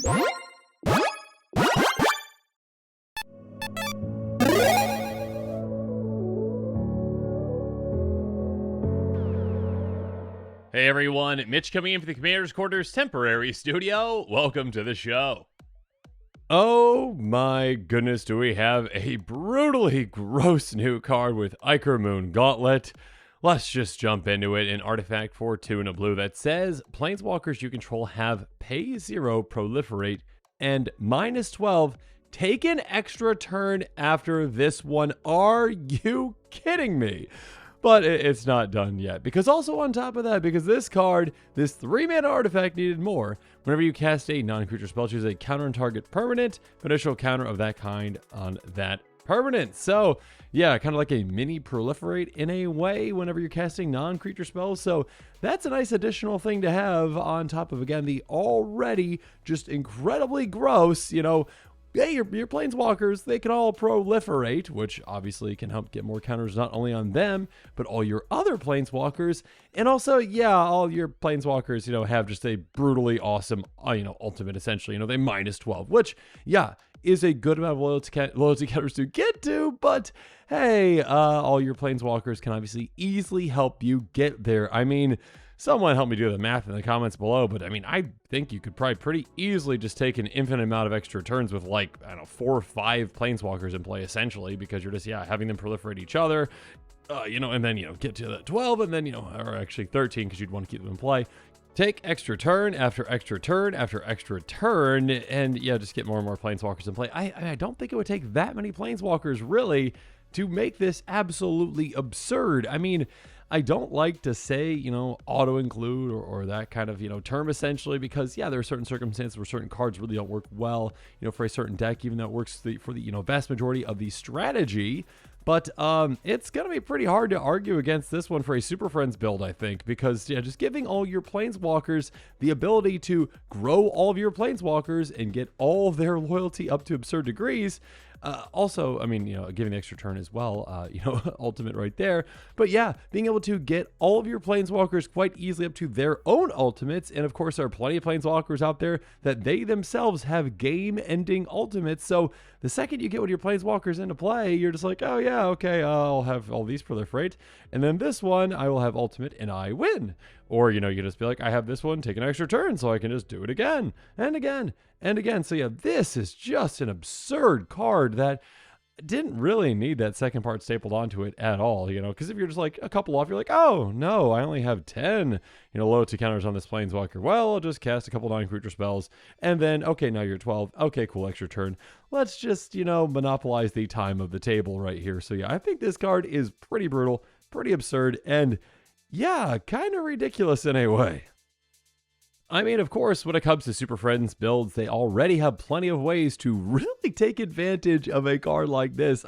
Hey everyone, Mitch coming in for the Commander's Quarters temporary studio. Welcome to the show. Oh my goodness, do we have a brutally gross new card with Ichormoon Gauntlet. Let's just jump into it. An artifact for 2 and a blue that says Planeswalkers you control have pay 0, proliferate, and -12. Take an extra turn after this one. Are you kidding me? But it's not done yet, because also on top of that, because this card, this 3-mana artifact needed more. Whenever you cast a non-creature spell, choose a counter on target permanent, additional counter of that kind on that permanent. So yeah, kind of like a mini proliferate in a way whenever you're casting non-creature spells. So that's a nice additional thing to have on top of, again, the already just incredibly gross, hey, your Planeswalkers, they can all proliferate, which obviously can help get more counters not only on them, but all your other Planeswalkers. And also, yeah, all your Planeswalkers, have just a brutally awesome, ultimate, essentially. They -12, which, yeah, is a good amount of loyalty counters to get to, but hey, all your Planeswalkers can obviously easily help you get there. I mean, someone help me do the math in the comments below, but I think you could probably pretty easily just take an infinite amount of extra turns with 4 or 5 Planeswalkers in play, essentially, because you're just, having them proliferate each other, and then, get to the 12, and then, or actually 13, because you'd want to keep them in play. Take extra turn after extra turn after extra turn, and just get more and more Planeswalkers in play. I don't think it would take that many Planeswalkers, really, to make this absolutely absurd. I don't like to say, auto-include or that kind of, term, essentially, because, there are certain circumstances where certain cards really don't work well, for a certain deck, even though it works for the, vast majority of the strategy. But it's going to be pretty hard to argue against this one for a Super Friends build, I think, because, just giving all your Planeswalkers the ability to grow all of your Planeswalkers and get all of their loyalty up to absurd degrees. Also, giving the extra turn as well, ultimate right there. But yeah, being able to get all of your Planeswalkers quite easily up to their own ultimates. And of course, there are plenty of Planeswalkers out there that they themselves have game-ending ultimates. So the second you get one of your Planeswalkers into play, you're just like, oh yeah, okay, I'll have all these proliferate. And then this one, I will have ultimate and I win. Or, you just be like, I have this one, take an extra turn, so I can just do it again and again and again. So yeah, this is just an absurd card that didn't really need that second part stapled onto it at all, because if you're just like a couple off, you're like, oh no, I only have 10, loyalty counters on this Planeswalker. Well, I'll just cast a couple non-creature spells, and then, okay, now you're 12. Okay, cool, extra turn. Let's just, monopolize the time of the table right here. So yeah, I think this card is pretty brutal, pretty absurd, and yeah, kind of ridiculous in a way. Of course, when it comes to Super Friends builds, they already have plenty of ways to really take advantage of a card like this.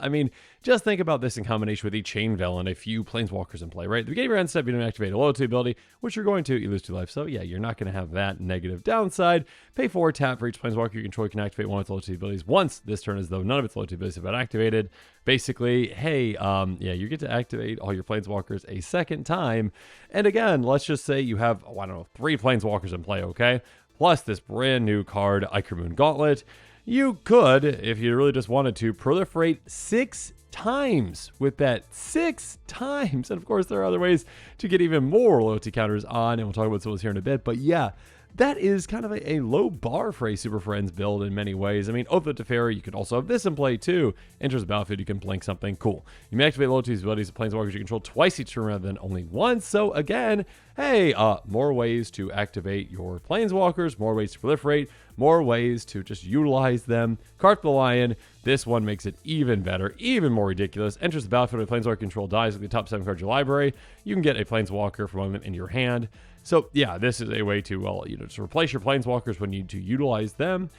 Just think about this in combination with the Chain Veil and a few Planeswalkers in play, right? At the beginning of your end step, you don't activate a loyalty ability, which you're going to, you lose 2 life. So yeah, you're not going to have that negative downside. Pay 4, tap for each Planeswalker you control. You can activate one of its loyalty abilities once this turn, as though none of its loyalty abilities have been activated. Basically, hey, you get to activate all your Planeswalkers a second time. And again, let's just say you have, 3 Planeswalkers in play, okay? Plus this brand new card, Ichormoon Gauntlet. You could, if you really just wanted to, proliferate 6 times with that. 6 times. And of course, there are other ways to get even more loyalty counters on, and we'll talk about some of those here in a bit. But yeah, that is kind of a low bar for a Super Friends build in many ways. Oath of Teferi, you could also have this in play too. Enters the battlefield, you can blink something. Cool. You may activate loyalty abilities of Planeswalkers you control twice each turn rather than only once. So again, hey, more ways to activate your Planeswalkers, more ways to proliferate, more ways to just utilize them. Cart the Lion. This one makes it even better, even more ridiculous. Enters the battlefield when a Planeswalker control dies with the top 7 cards of your library. You can get a Planeswalker from one of them in your hand. So yeah, this is a way to, to replace your Planeswalkers when you need to utilize them.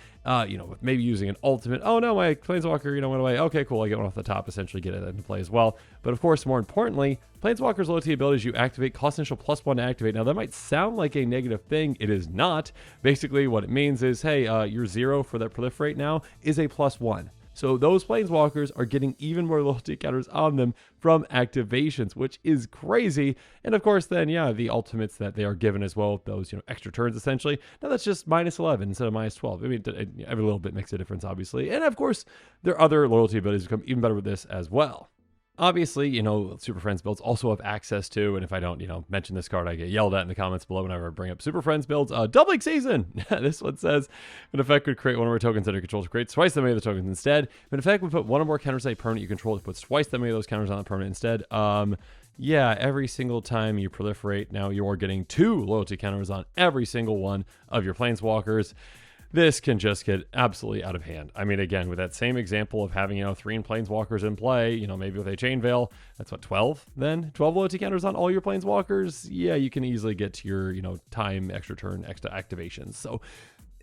Maybe using an ultimate. Oh no, my Planeswalker, went away. Okay, cool. I get one off the top, essentially get it into play as well. But of course, more importantly, Planeswalker's loyalty abilities you activate cost initial +1 to activate. Now that might sound like a negative thing. It is not. Basically, what it means is, hey, your 0 for that proliferate now is a +1. So those Planeswalkers are getting even more loyalty counters on them from activations, which is crazy. And of course, then, yeah, the ultimates that they are given as well, those, extra turns essentially. Now that's just -11 instead of -12. I mean, every little bit makes a difference, obviously. And of course, there are other loyalty abilities become even better with this as well. Obviously, Super Friends builds also have access to, and if I don't, mention this card, I get yelled at in the comments below whenever I bring up Super Friends builds. Doubling Season! This one says, an effect could create one or more tokens that you control to create twice that many of the tokens instead. If an effect would put one or more counters on a permanent you control to put twice that many of those counters on the permanent instead. Yeah, every single time you proliferate, now you're getting 2 loyalty counters on every single one of your Planeswalkers. This can just get absolutely out of hand. I mean, again, with that same example of having, 3 Planeswalkers in play, maybe with a Chain Veil, that's what, 12 then? 12 loyalty counters on all your Planeswalkers? Yeah, you can easily get to your, time, extra turn, extra activations. So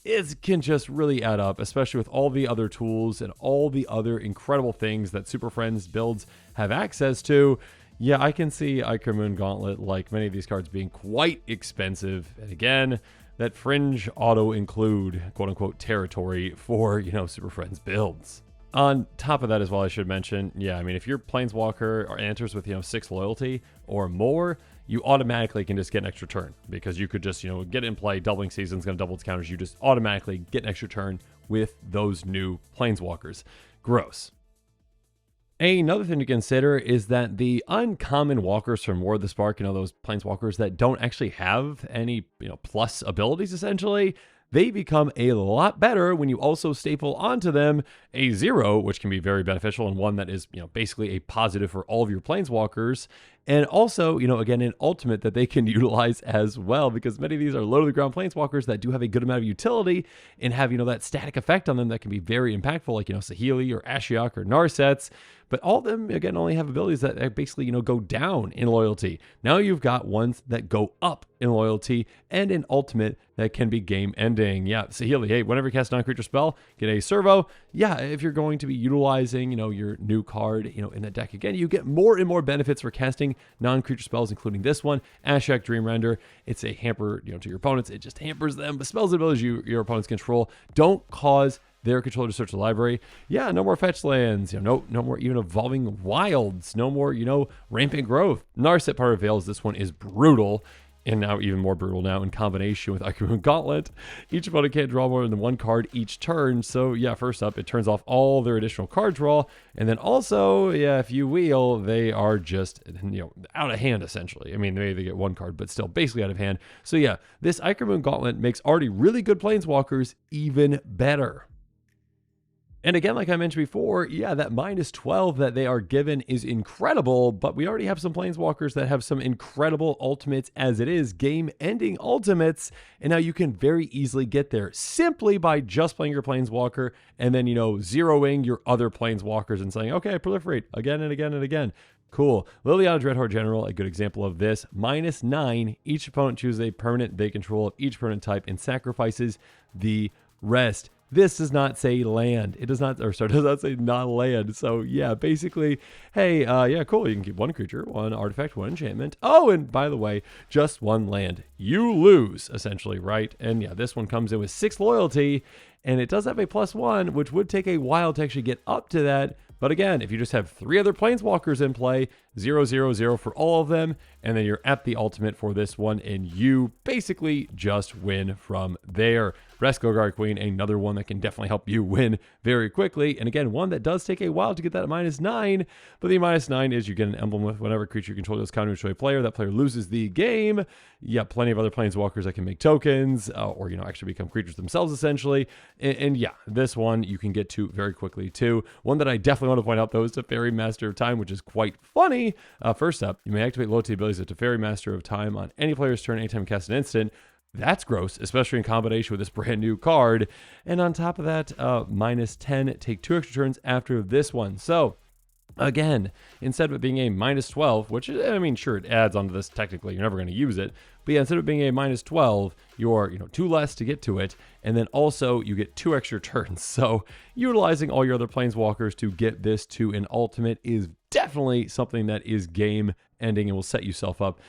it can just really add up, especially with all the other tools and all the other incredible things that Super Friends builds have access to. Yeah, I can see Ichormoon Gauntlet, like many of these cards, being quite expensive. And again, that fringe auto-include, quote-unquote, territory for, Super Friends builds. On top of that as well, I should mention, yeah, I mean, if your Planeswalker enters with, 6 loyalty or more, you automatically can just get an extra turn because you could just, get in play. Doubling Season's going to double its counters. You just automatically get an extra turn with those new Planeswalkers. Gross. Another thing to consider is that the uncommon walkers from War of the Spark, those Planeswalkers that don't actually have any, plus abilities essentially, they become a lot better when you also staple onto them a 0, which can be very beneficial and one that is, basically a positive for all of your Planeswalkers. And also, again, an ultimate that they can utilize as well, because many of these are low to the ground Planeswalkers that do have a good amount of utility and have, that static effect on them that can be very impactful, like, Saheeli or Ashiok or Narsets. But all of them, again, only have abilities that basically, go down in loyalty. Now you've got ones that go up in loyalty and an ultimate that can be game ending. Yeah, Saheeli, hey, whenever you cast a non-creature spell, get a servo. Yeah, if you're going to be utilizing, your new card, in the deck again, you get more and more benefits for casting non-creature spells, including this one, Ashiok Dream Render. It's a hamper, to your opponents. It just hampers them. The spells and abilities your opponents control don't cause their controller to search the library. Yeah, no more fetch lands. No more even evolving wilds. No more, rampant growth. Narset Power Veils. This one is brutal. And now even more brutal now in combination with Ichormoon Gauntlet. Each opponent can't draw more than 1 card each turn. So yeah, first up, it turns off all their additional card draw. And then also, yeah, if you wheel, they are just, out of hand essentially. I mean, maybe they get 1 card, but still basically out of hand. So yeah, this Ichormoon Gauntlet makes already really good Planeswalkers even better. And again, like I mentioned before, yeah, that -12 that they are given is incredible, but we already have some Planeswalkers that have some incredible ultimates as it is, game-ending ultimates, and now you can very easily get there simply by just playing your Planeswalker and then, zeroing your other Planeswalkers and saying, okay, proliferate again and again and again. Cool. Liliana Dreadhorde General, a good example of this. -9, each opponent chooses a permanent they control of each permanent type and sacrifices the rest. This does not say land. It does not, does not say non-land. So yeah, basically, hey, yeah, cool. You can keep 1 creature, 1 artifact, 1 enchantment. Oh, and by the way, just 1 land. You lose, essentially, right? And yeah, this one comes in with 6 loyalty, and it does have a +1, which would take a while to actually get up to that. But again, if you just have 3 other Planeswalkers in play, 0, 0, 0 for all of them, and then you're at the ultimate for this one, and you basically just win from there. Rescogard Queen, another one that can definitely help you win very quickly. And again, one that does take a while to get that -9, but the -9 is you get an emblem with whenever creature you control goes counter to a player, that player loses the game. You have plenty of other Planeswalkers that can make tokens, or, actually become creatures themselves, essentially. And yeah, this one you can get to very quickly, too. One that I definitely want to point out, though, is Teferi Master of Time, which is quite funny. First up, you may activate loyalty abilities of Teferi Master of Time on any player's turn anytime you cast an instant. That's gross, especially in combination with this brand new card. And on top of that, -10, take 2 extra turns after this one. So again, instead of it being a -12, which, I mean, sure, it adds onto this technically, you're never going to use it. But yeah, instead of being a -12, you're, 2 less to get to it. And then also you get 2 extra turns. So utilizing all your other Planeswalkers to get this to an ultimate is definitely something that is game ending and will set yourself up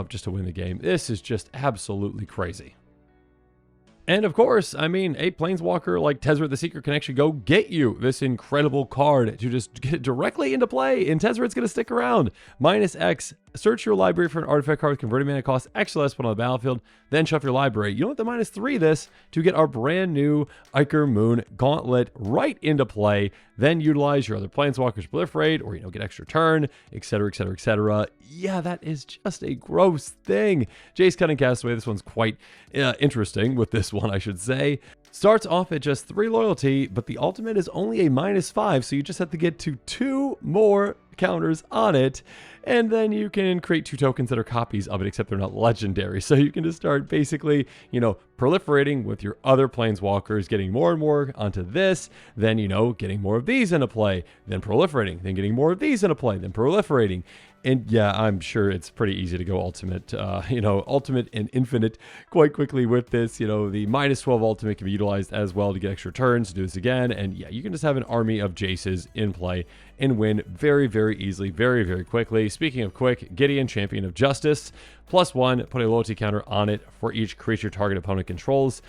just to win the game. This is just absolutely crazy. And of course, I mean, a planeswalker like Tezzeret the Seeker can actually go get you this incredible card to just get it directly into play, and Tezzeret's going to stick around. -X, search your library for an artifact card with converted mana cost X less put on the battlefield, then shuffle your library. You don't have to -3 this to get our brand new Ichormoon Gauntlet right into play, then utilize your other planeswalkers to proliferate, or, get extra turn, etc., etc., etc. Yeah, that is just a gross thing. Jace Cunning Castaway, this one's quite interesting with this one, I should say. Starts off at just 3 loyalty, but the ultimate is only a -5, so you just have to get to 2 more counters on it, and then you can create 2 tokens that are copies of it, except they're not legendary. So you can just start basically, proliferating with your other planeswalkers, getting more and more onto this, then, getting more of these into play, then proliferating, then getting more of these into play, then proliferating. And yeah, I'm sure it's pretty easy to go ultimate, ultimate and infinite quite quickly with this. The -12 ultimate can be utilized as well to get extra turns to do this again. And yeah, you can just have an army of Jaces in play and win very, very easily, very, very quickly. Speaking of quick, Gideon, Champion of Justice, +1, put a loyalty counter on it for each creature target opponent controls.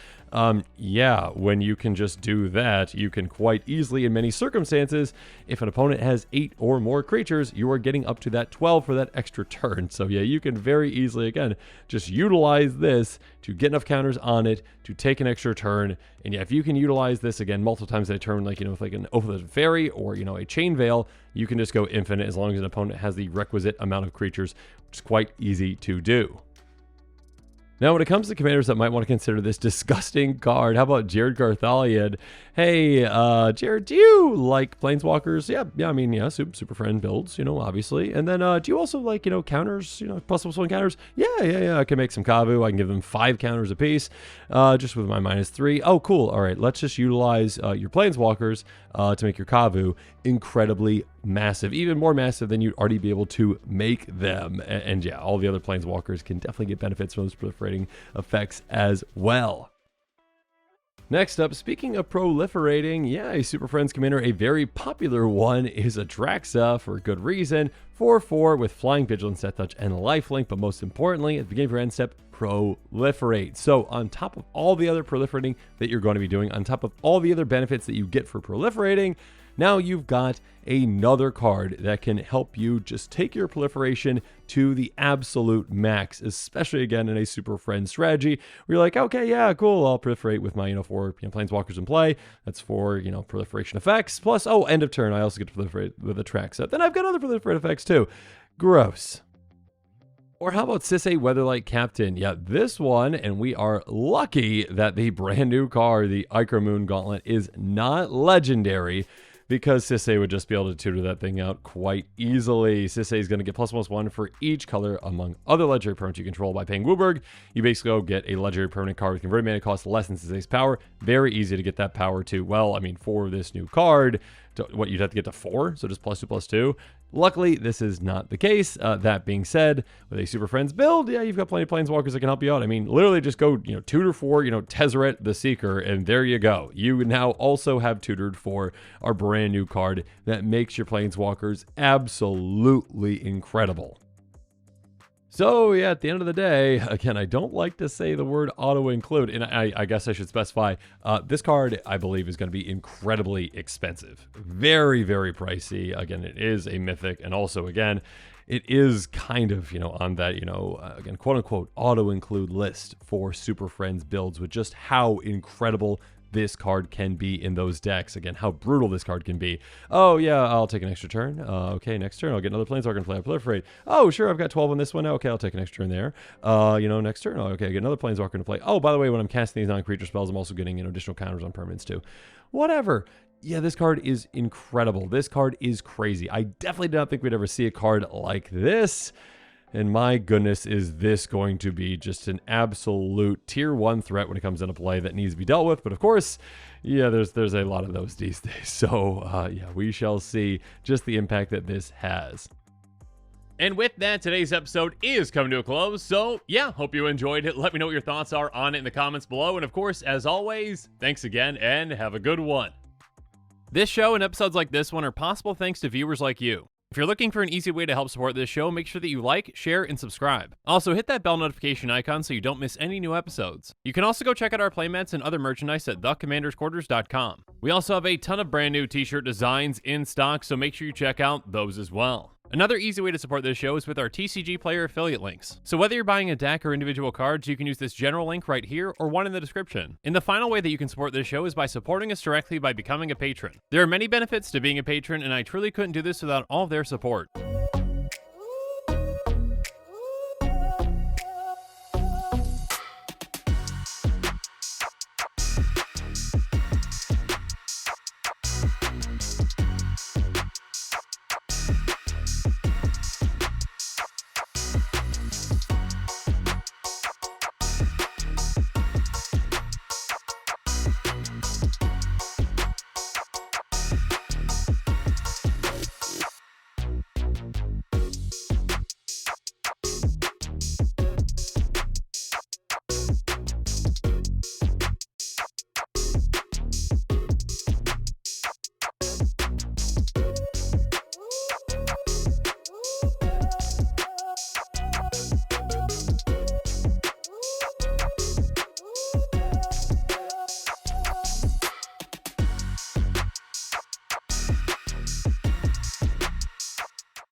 Yeah, when you can just do that, you can quite easily, in many circumstances, if an opponent has 8 or more creatures, you are getting up to that 12 for that extra turn. So yeah, you can very easily, again, just utilize this to get enough counters on it to take an extra turn. And yeah, if you can utilize this again multiple times in a turn, like, with like an Oath of the Fairy or, a Chain Veil, you can just go infinite as long as an opponent has the requisite amount of creatures, which is quite easy to do. Now, when it comes to commanders that might want to consider this disgusting card, how about Jared Garthalion? Hey, Jared, do you like planeswalkers? Yeah, I mean, yeah, super friend builds, obviously. And then, do you also like, counters, +1 counters? Yeah, I can make some Kavu. I can give them 5 counters apiece, just with my -3. Oh, cool. All right, let's just utilize your planeswalkers to make your Kavu incredibly massive, even more massive than you'd already be able to make them. And yeah, all the other planeswalkers can definitely get benefits from those proliferating effects as well. Next up, speaking of proliferating, yeah, a Super Friends commander, a very popular one, is a Drax for good reason. 4/4 with Flying, Vigilance, Death Touch, and Lifelink, but most importantly, at the beginning of your end step, proliferate. So on top of all the other proliferating that you're going to be doing, on top of all the other benefits that you get for proliferating, now you've got another card that can help you just take your proliferation to the absolute max, especially again in a Super Friend strategy where you're like, okay, yeah, cool, I'll proliferate with my, 4 planeswalkers in play. That's for, proliferation effects. Plus, end of turn, I also get to proliferate with a Drax set. Then I've got other proliferate effects too. Gross. Or how about Cisse, Weatherlight Captain? Yeah, this one, and we are lucky that the brand new card, the Ichormoon Gauntlet, is not legendary, because Cisse would just be able to tutor that thing out quite easily. Cisse is going to get +1/+1 for each color among other legendary permanents you control by paying Wooburg. You basically go get a legendary permanent card with converted mana cost less than Cisse's power. Very easy to get that power to, well, I mean, for this new card, what, you'd have to get to 4, so just +2/+2. Luckily, this is not the case. That being said, with a Super Friends build, yeah, you've got plenty of planeswalkers that can help you out. I mean, literally just go, tutor for, Tezzeret the Seeker, and there you go. You now also have tutored for our brand new card that makes your planeswalkers absolutely incredible. So yeah, at the end of the day, again, I don't like to say the word auto-include, and I guess I should specify, this card, I believe, is going to be incredibly expensive. Very, very pricey. Again, it is a mythic, and also, again, it is kind of, on that, again, quote-unquote, auto-include list for Super Friends builds with just how incredible this card can be in those decks. Again, how brutal this card can be. Oh, yeah, I'll take an extra turn. Okay, next turn, I'll get another planeswalker and play. I proliferate. Oh, sure, I've got 12 on this one. Okay, I'll take an extra turn there. Next turn, okay, I get another planeswalker to play. Oh, by the way, when I'm casting these non-creature spells, I'm also getting, additional counters on permanents too. Whatever. Yeah, this card is incredible. This card is crazy. I definitely did not think we'd ever see a card like this. And my goodness, is this going to be just an absolute tier 1 threat when it comes into play that needs to be dealt with. But of course, yeah, there's a lot of those these days. So yeah, we shall see just the impact that this has. And with that, today's episode is coming to a close. So yeah, hope you enjoyed it. Let me know what your thoughts are on it in the comments below. And of course, as always, thanks again and have a good one. This show and episodes like this one are possible thanks to viewers like you. If you're looking for an easy way to help support this show, make sure that you like, share, and subscribe. Also, hit that bell notification icon so you don't miss any new episodes. You can also go check out our playmats and other merchandise at thecommandersquarters.com. We also have a ton of brand new t-shirt designs in stock, so make sure you check out those as well. Another easy way to support this show is with our TCG Player affiliate links. So whether you're buying a deck or individual cards, you can use this general link right here or one in the description. And the final way that you can support this show is by supporting us directly by becoming a patron. There are many benefits to being a patron, and I truly couldn't do this without all of their support.